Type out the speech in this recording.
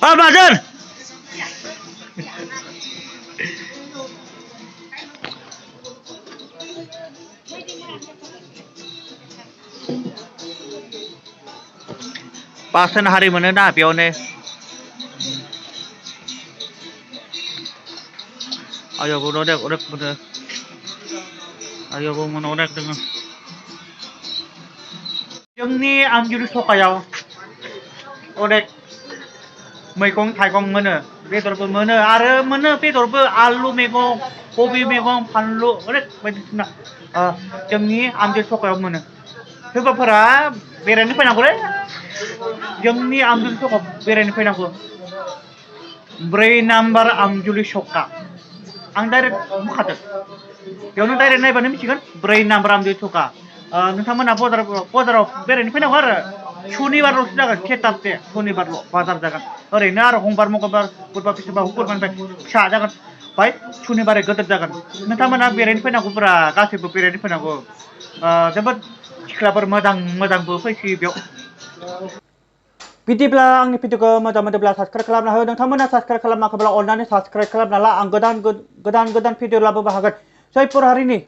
Mazen. Pasen hari mana dah pione. Ayo gua udah bener. Ayo gua mau udah dengan. जोंनि आमगिरि सखायाव अनेक मैगं थाइगं मोनो बेदरबो मोनो आरो मोनो बेदरबो आलु मैगं कबि मैगं फानलु अनेक बायदिसिना जोंनि आमगिरि सखायाव मोनो सोरबाफोरा बेरायनो फैनांगौलै जोंनि आमगिरि सखायाव बेरायनो फैनांगौ 4 नाम्बार आमजुलि सखा आं डाइरेक्ट बुंखादों बेयावनो डाइरेक्ट नायबानो मिथिगोन 4 नाम्बार आमजुलि सखा नोंथांमोना बाजाराव बेरायनो फैनांगौ आरो सुनिबारल'सो जागोन खेताबसे सुनिबारल' बाजार जागोन ओरैनो आरो हमबार मंगलबार बुधबार बिस्थिबार शुक्रबारनिफ्राय फिसा जागोन ओमफ्राय सुनिबारै गोदोर जागोन नोंथांमोना बेरायनो फैनांगौब्रा गासैबो बेरायनो फैनांगौ जोबोद सिख्लाफोर मोजांबो फैसोयो बेयाव बिदिब्ला आंनि भिडिअखौ मोजां मोनोब्ला साबस्क्राइब खालामना हो नोंथांमोना साबस्क्राइब खालामाखैब्ला अननानै साबस्क्राइब खालामना ला आं गोदान भिडिअ लाबोनो हागोन जयपुर हारिनि